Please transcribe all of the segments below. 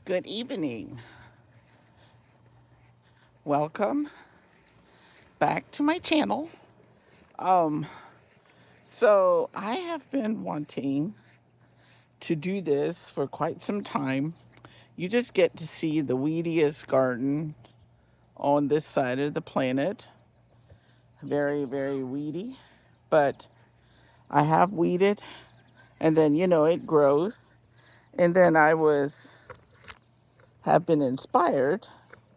Good evening. Welcome back to my channel. Um, so I have been wanting to do this for quite some time. You just get to see the weediest garden on this side of the planet. Very, very weedy. But I have weeded, and then it grows. And then have been inspired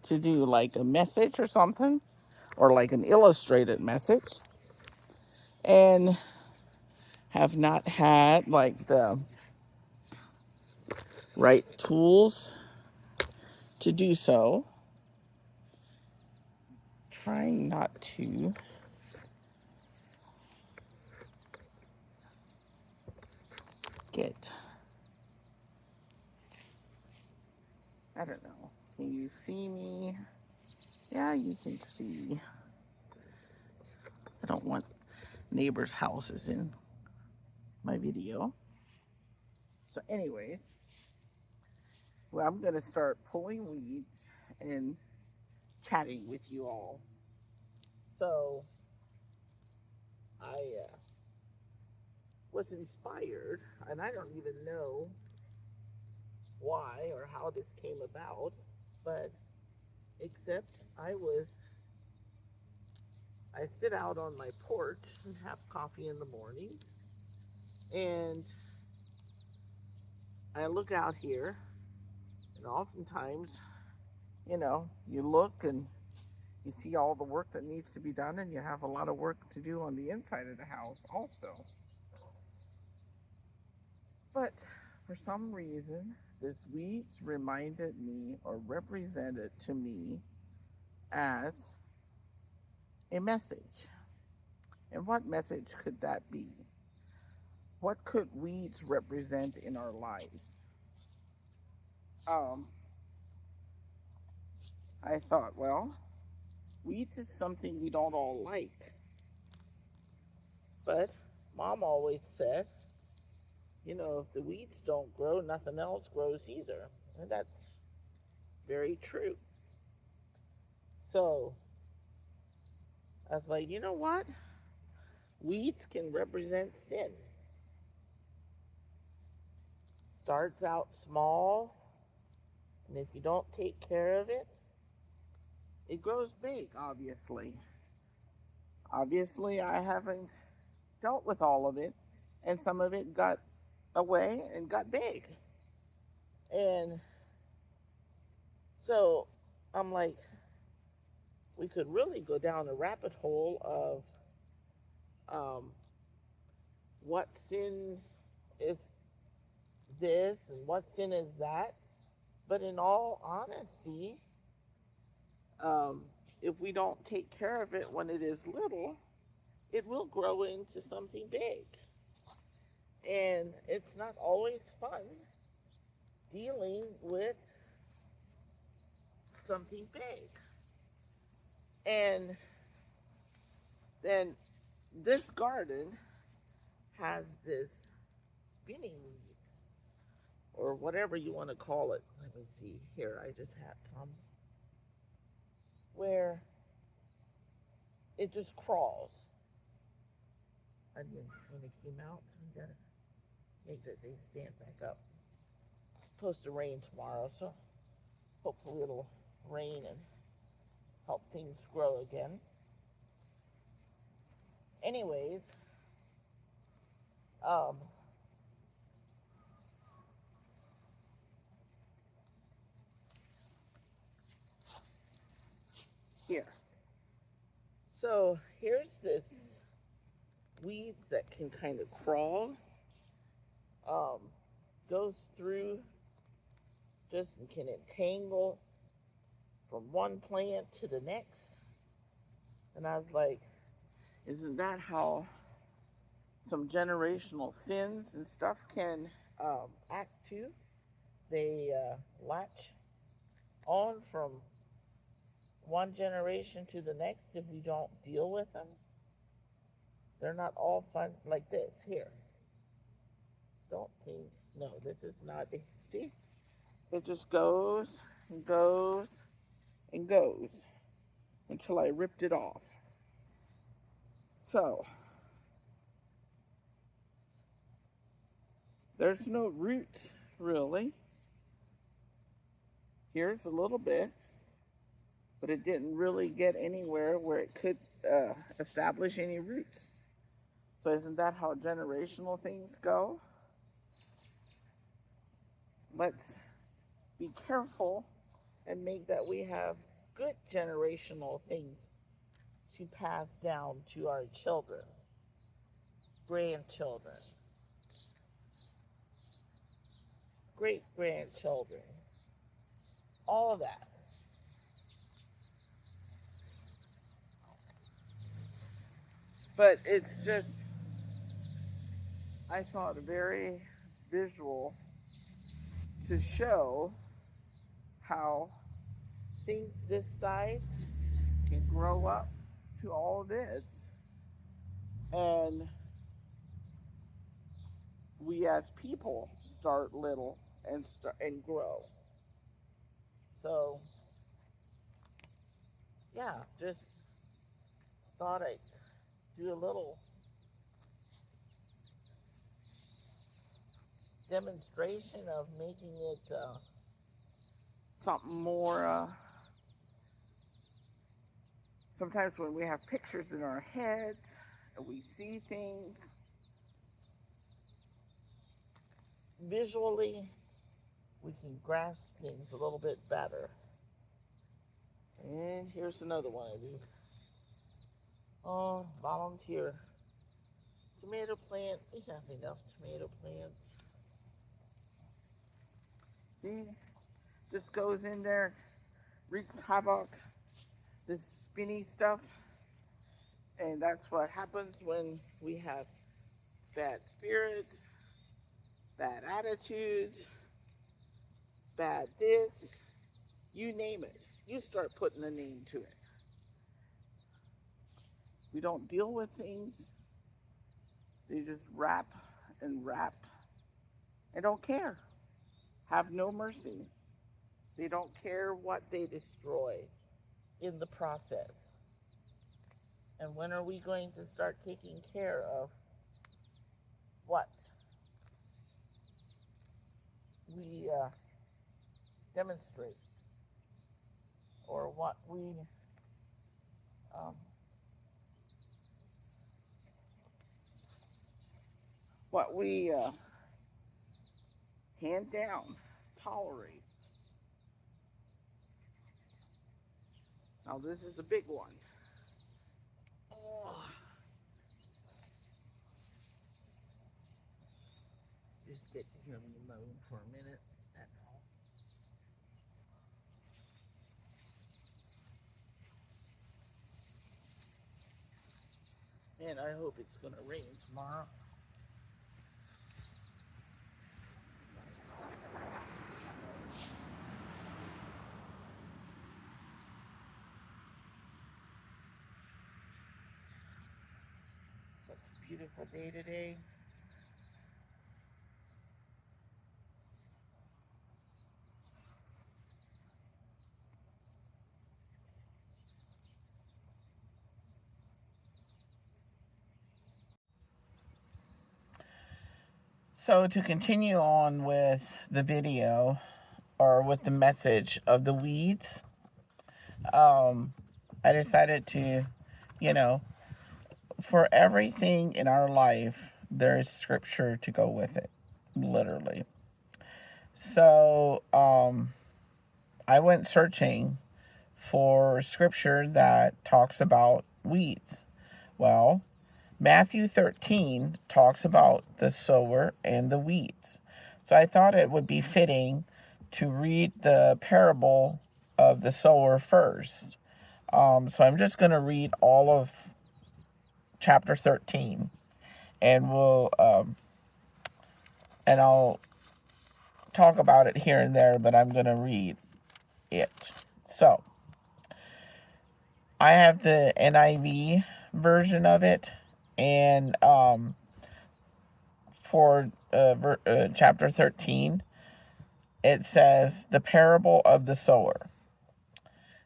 to do like a message or something, or like an illustrated message. And have not had like the right tools to do so. Trying not to get, I don't know. Can you see me? Yeah, you can see. I don't want neighbors' houses in my video. So, anyways, well, I'm going to start pulling weeds and chatting with you all. So, I was inspired, and I don't even know why or how this came about, but except I sit out on my porch and have coffee in the morning, and I look out here, and oftentimes, you look and you see all the work that needs to be done, and you have a lot of work to do on the inside of the house also. But for some reason, this weeds reminded me or represented to me as a message. And what message could that be? What could weeds represent in our lives? Um, I thought, well, weeds is something we don't all like. But mom always said, if the weeds don't grow, nothing else grows either. And that's very true. So I was like, you know what? Weeds can represent sin. Starts out small, and if you don't take care of it, it grows big, obviously. Obviously, I haven't dealt with all of it, and some of it got away and got big. And so I'm like, we could really go down a rabbit hole of what sin is this and what sin is that. But in all honesty, um, if we don't take care of it when it is little, it will grow into something big. And it's not always fun dealing with something big. And then this garden has this spinning weeds, or whatever you want to call it. Let me see here. I just had some where it just crawls. Onions kind of came out, so we gotta make that they stand back up. It's supposed to rain tomorrow, so hopefully it'll rain and help things grow again. Anyways, um, here. So here's this weeds that can kind of crawl, um, goes through, just can entangle from one plant to the next. And I was like, isn't that how some generational sins and stuff can act too? They latch on from one generation to the next if we don't deal with them. They're not all fun like this. Here. Don't think, no, this is not, see? it just goes and goes and goes until I ripped it off. So, there's no roots really. Here's a little bit, but it didn't really get anywhere where it could establish any roots. So, isn't that how generational things go? Let's be careful and make that we have good generational things to pass down to our children, grandchildren, great grandchildren, all of that. But it's just, I thought, very visual to show how things this size can grow up to all this. And we as people start little and grow. So yeah, just thought I'd do a little demonstration of making it something more. Sometimes when we have pictures in our heads and we see things visually, we can grasp things a little bit better. And here's another one of these. Oh, volunteer. Tomato plants. We have enough tomato plants. See? Just goes in there, wreaks havoc. This spinny stuff. And that's what happens when we have bad spirits, bad attitudes, bad this, you name it. You start putting a name to it. We don't deal with things. They just wrap and don't care. Have no mercy. They don't care what they destroy in the process. And when are we going to start taking care of what we demonstrate or what we hand down, tolerate? Now this is a big one. Oh. Just get to hear me moan for a minute. That's all. And I hope it's going to rain tomorrow. Such a beautiful day today. So to continue on with the video or with the message of the weeds, I decided to, for everything in our life, there's scripture to go with it, literally. So I went searching for scripture that talks about weeds. Well, Matthew 13 talks about the sower and the weeds. So I thought it would be fitting to read the parable of the sower first. So I'm just going to read all of chapter 13, and I'll talk about it here and there, but I'm going to read it. So I have the NIV version of it, and for chapter 13, it says, the parable of the sower.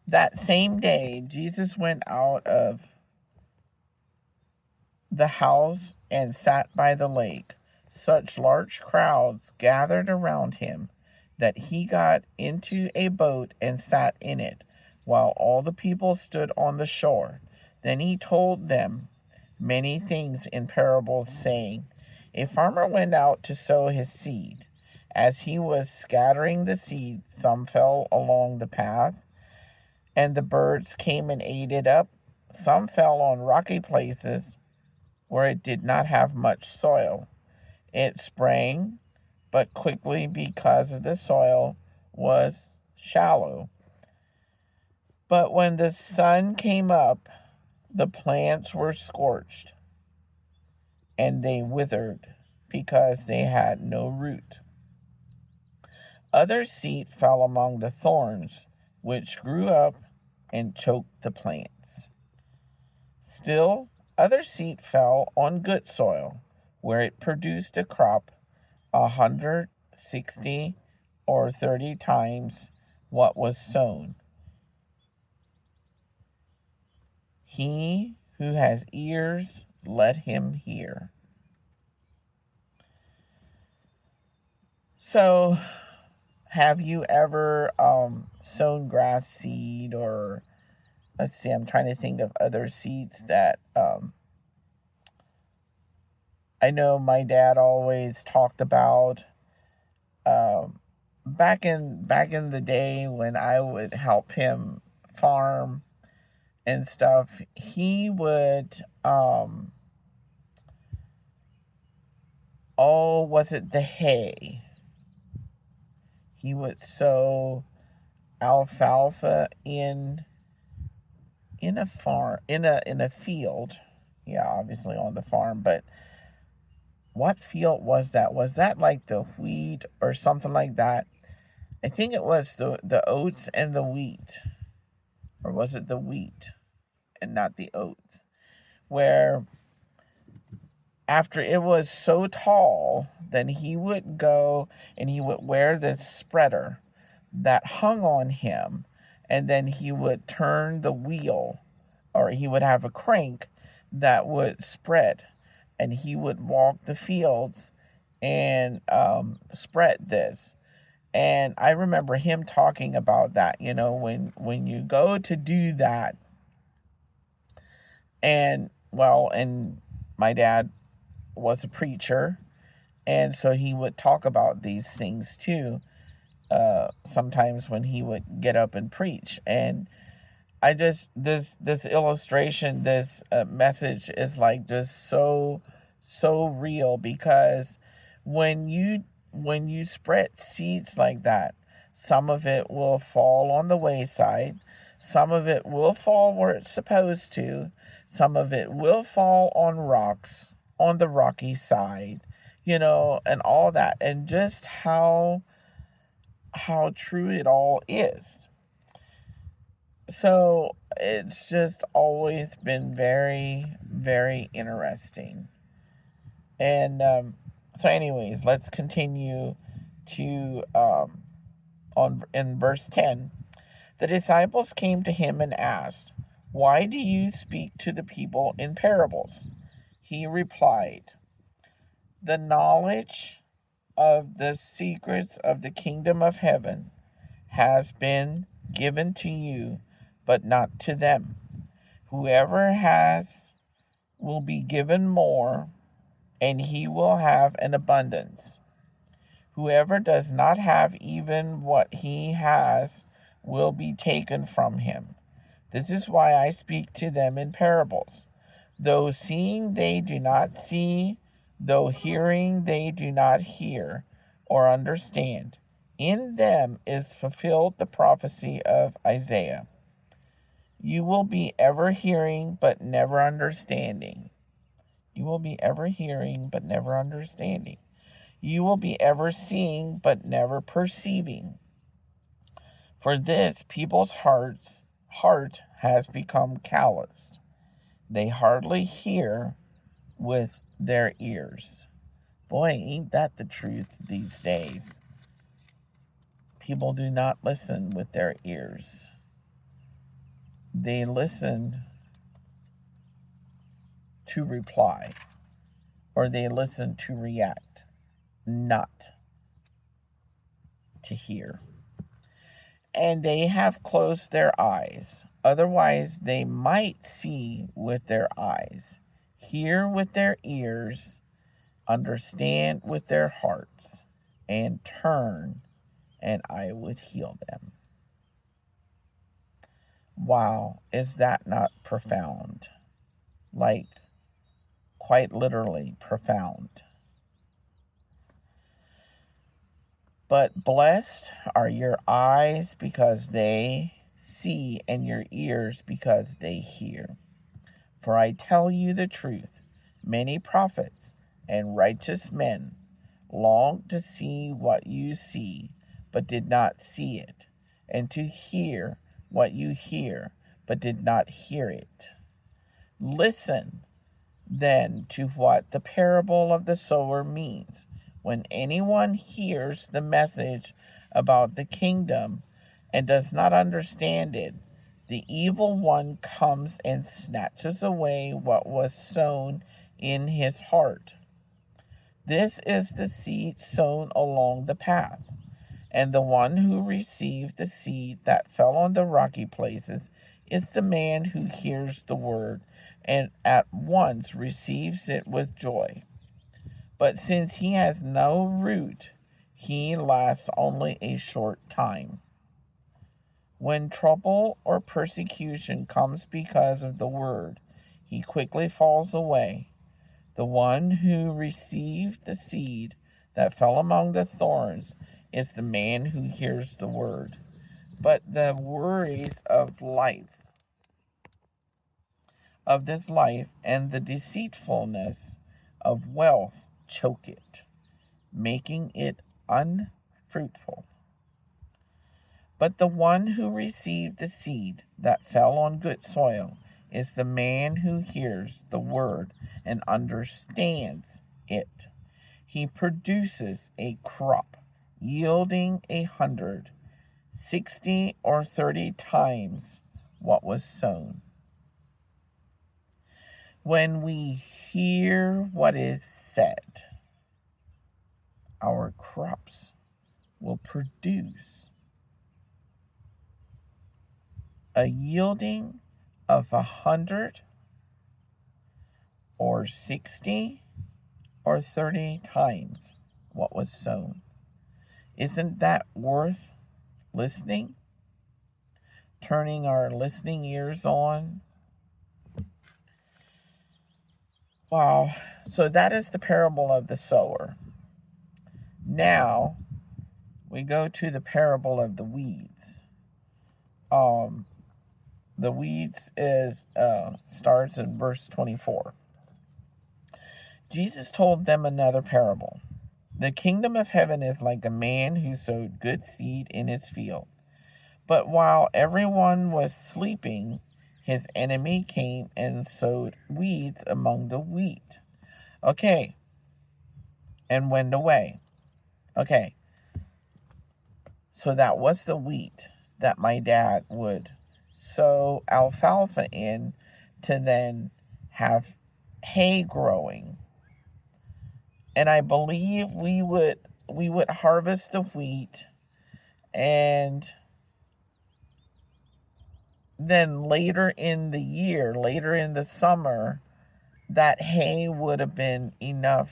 That same day, Jesus went out of the house and sat by the lake. Such large crowds gathered around him that he got into a boat and sat in it, while all the people stood on the shore. Then he told them many things in parables, saying, a farmer went out to sow his seed. As he was scattering the seed, some fell along the path, and the birds came and ate it up. Some fell on rocky places where it did not have much soil. It sprang, but quickly because of the soil was shallow. But when the sun came up, the plants were scorched, and they withered because they had no root. Other seed fell among the thorns, which grew up and choked the plants. Still, other seed fell on good soil, where it produced a crop 160 or 30 times what was sown. He who has ears, let him hear. So, have you ever sown grass seed, or let's see, I'm trying to think of other seeds that I know my dad always talked about. Back in the day when I would help him farm and stuff, he would was it the hay? He would sow alfalfa in a farm, in a field. Yeah, obviously on the farm, but what field was that? Was that like the wheat or something like that? I think it was the oats and the wheat. Or was it the wheat and not the oats? Where after it was so tall, then he would go and he would wear this spreader that hung on him, and then he would turn the wheel, or he would have a crank that would spread, and he would walk the fields and spread this. And I remember him talking about that, when you go to do that. And my dad was a preacher, and so he would talk about these things too, sometimes when he would get up and preach. And I just, this illustration, this message is like just so real, because when you spread seeds like that, some of it will fall on the wayside, some of it will fall where it's supposed to, some of it will fall on rocks, on the rocky side, and all that, and just how true it all is. So it's just always been very, very interesting. And so anyways, let's continue to in verse 10. The disciples came to him and asked, why do you speak to the people in parables? He replied, the knowledge of the secrets of the kingdom of heaven has been given to you, but not to them. Whoever has will be given more, and he will have an abundance. Whoever does not have even what he has will be taken from him. This is why I speak to them in parables. Though seeing they do not see, though hearing they do not hear or understand. In them is fulfilled the prophecy of Isaiah. You will be ever hearing, but never understanding. You will be ever hearing, but never understanding. You will be ever seeing, but never perceiving. For this, people's heart has become calloused. They hardly hear with their ears. Boy, ain't that the truth these days. People do not listen with their ears. They listen to reply, or they listen to react, not to hear. And they have closed their eyes. Otherwise, they might see with their eyes, hear with their ears, understand with their hearts, and turn, and I would heal them. Wow, is that not profound? Like, quite literally profound. But blessed are your eyes because they see, and your ears because they hear. For I tell you the truth, many prophets and righteous men longed to see what you see, but did not see it, and to hear what you hear, but did not hear it. Listen then to what the parable of the sower means. When anyone hears the message about the kingdom and does not understand it, the evil one comes and snatches away what was sown in his heart. This is the seed sown along the path. And the one who received the seed that fell on the rocky places is the man who hears the word and at once receives it with joy. But since he has no root, he lasts only a short time. When trouble or persecution comes because of the word, he quickly falls away. The one who received the seed that fell among the thorns is the man who hears the word. But the worries of this life, and the deceitfulness of wealth choke it, making it unfruitful. But the one who received the seed that fell on good soil is the man who hears the word and understands it. He produces a crop yielding 100, 60, or 30 times what was sown. When we hear what is said, our crops will produce a yielding of 100 or 60 or 30 times what was sown. Isn't that worth listening? Turning our listening ears on? Wow. So that is the parable of the sower. Now, we go to the parable of the weeds. The weeds starts in verse 24. Jesus told them another parable. The kingdom of heaven is like a man who sowed good seed in his field. But while everyone was sleeping, his enemy came and sowed weeds among the wheat. Okay. And went away. Okay. So that was the wheat that my dad would sow alfalfa in to then have hay growing. And I believe we would harvest the wheat, and then later in the year, later in the summer, that hay would have been enough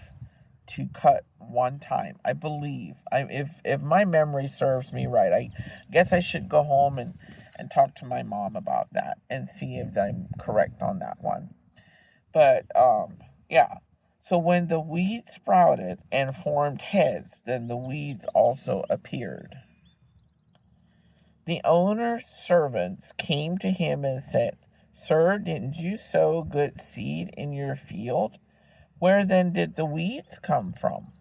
to cut one time, I believe. If my memory serves me right, I guess I should go home and talk to my mom about that and see if I'm correct on that one. But yeah. So when the weeds sprouted and formed heads, then the weeds also appeared. The owner's servants came to him and said, "Sir, didn't you sow good seed in your field? Where then did the weeds come from?"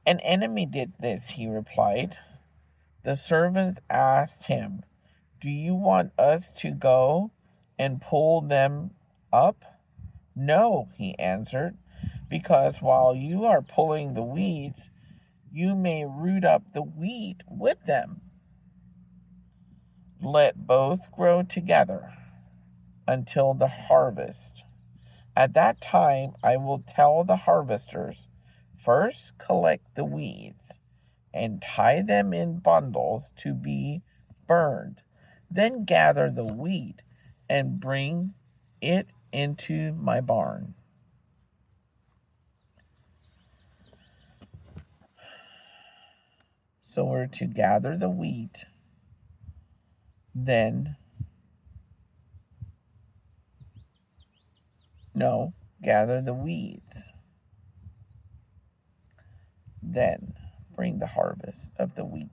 "An enemy did this," he replied. The servants asked him, "Do you want us to go and pull them up?" "No," he answered, "because while you are pulling the weeds, you may root up the wheat with them. Let both grow together until the harvest. At that time, I will tell the harvesters, first collect the weeds and tie them in bundles to be burned. Then gather the wheat and bring it into my barn. So we're to gather the wheat, gather the weeds, then bring the harvest of the wheat.